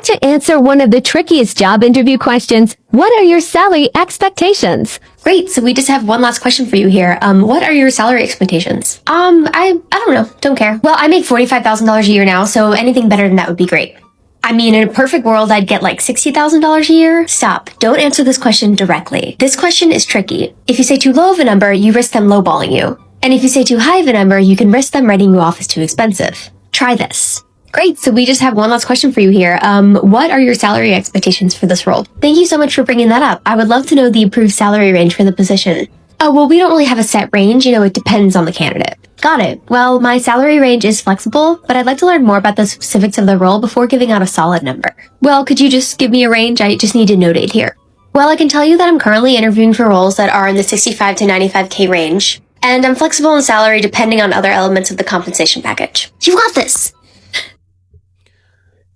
to answer one of the trickiest job interview questions. What are your salary expectations? Great, so we just have one last question for you here. What are your salary expectations? I don't know, don't care. Well, I make $45,000 a year now, so anything better than that would be great. I mean, in a perfect world, I'd get like $60,000 a year. Stop. Don't answer this question directly. This question is tricky. If you say too low of a number, you risk them lowballing you. And if you say too high of a number, you can risk them writing you off as too expensive. Try this. Great, so we just have one last question for you here. What are your salary expectations for this role? Thank you so much for bringing that up. I would love to know the approved salary range for the position. Oh, well, we don't really have a set range. It depends on the candidate. Got it. Well, my salary range is flexible, but I'd like to learn more about the specifics of the role before giving out a solid number. Well, could you just give me a range? I just need to note it here. Well, I can tell you that I'm currently interviewing for roles that are in the 65 to 95K range, and I'm flexible in salary depending on other elements of the compensation package. You got this!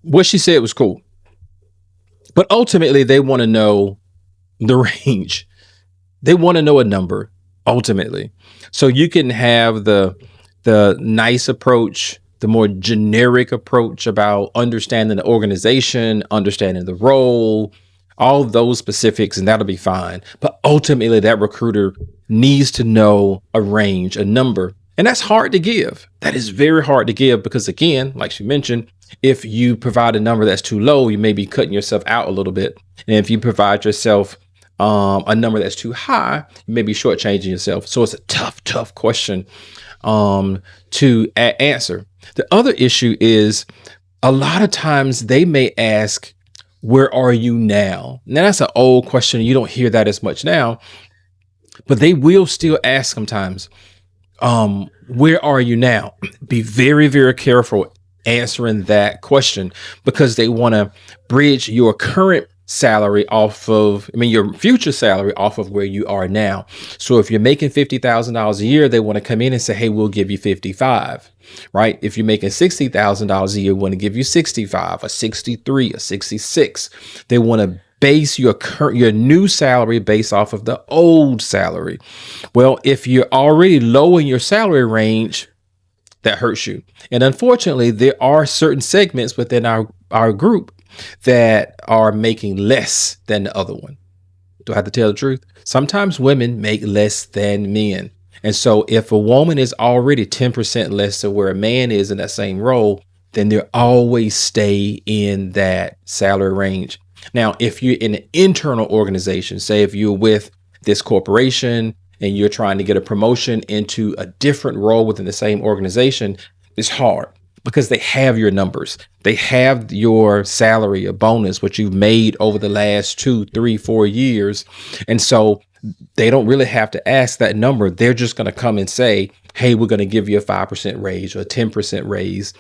What she said was cool. But ultimately, they want to know the range. They want to know a number, ultimately. So you can have the nice approach, the more generic approach about understanding the organization, understanding the role, all those specifics, and that'll be fine. But ultimately, that recruiter needs to know a range, a number. And that's hard to give. That is very hard to give because, again, like she mentioned, if you provide a number that's too low, you may be cutting yourself out a little bit. And if you provide yourself a number that's too high, you may be shortchanging yourself. So it's a tough question to answer. The other issue is a lot of times they may ask, where are you now? Now that's an old question. You don't hear that as much now, but they will still ask sometimes, where are you now? Be very, very careful answering that question because they want to bridge your current salary your future salary off of where you are now. So if you're making $50,000 a year, they want to come in and say, hey, we'll give you 55, right? If you're making $60,000 a year, we want to give you 65, a 63, a 66. They want to base your new salary based off of the old salary. Well, if you're already low in your salary range, that hurts you. And unfortunately, there are certain segments within our group that are making less than the other one. Do I have to tell the truth? Sometimes women make less than men. And so if a woman is already 10% less than where a man is in that same role, then they'll always stay in that salary range. Now, if you're in an internal organization, say if you're with this corporation and you're trying to get a promotion into a different role within the same organization, it's hard because they have your numbers. They have your salary, a bonus, what you've made over the last 2, 3, 4 years. And so they don't really have to ask that number. They're just going to come and say, hey, we're going to give you a 5% raise or a 10% raise.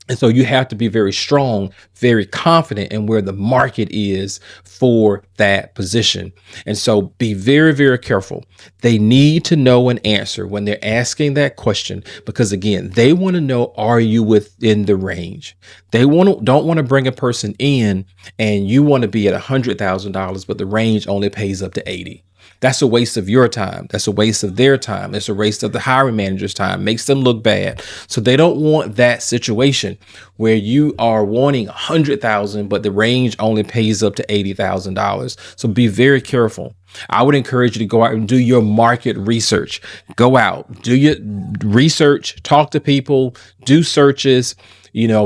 And so you have to be very strong, very confident in where the market is for that position. And so be very, very careful. They need to know an answer when they're asking that question, because again, they want to know, are you within the range? They don't want to bring a person in and you want to be at $100,000, but the range only pays up to 80. That's a waste of your time. That's a waste of their time. It's a waste of the hiring manager's time. Makes them look bad. So they don't want that situation where you are wanting $100,000, but the range only pays up to $80,000. So be very careful. I would encourage you to go out and do your market research. Go out, do your research, talk to people, do searches.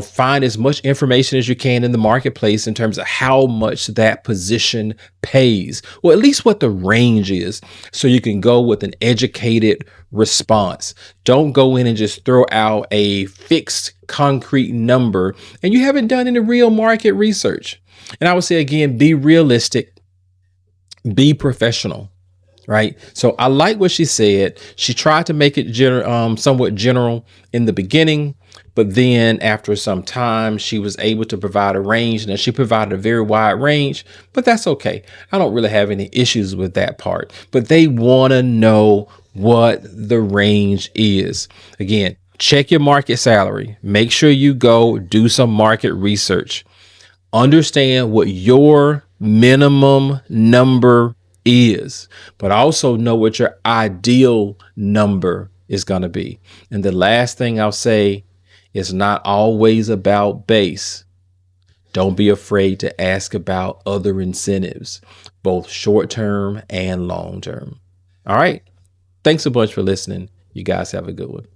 Find as much information as you can in the marketplace in terms of how much that position pays, or at least what the range is, so you can go with an educated response. Don't go in and just throw out a fixed concrete number and you haven't done any real market research. And I would say, again, be realistic, be professional. Right. So I like what she said. She tried to make it somewhat general in the beginning, but then after some time, she was able to provide a range. Now, she provided a very wide range, but that's OK. I don't really have any issues with that part. But they want to know what the range is. Again, check your market salary. Make sure you go do some market research. Understand what your minimum number is, but also know what your ideal number is going to be. And the last thing I'll say is not always about base. Don't be afraid to ask about other incentives, both short term and long term. All right. Thanks a bunch for listening. You guys have a good one.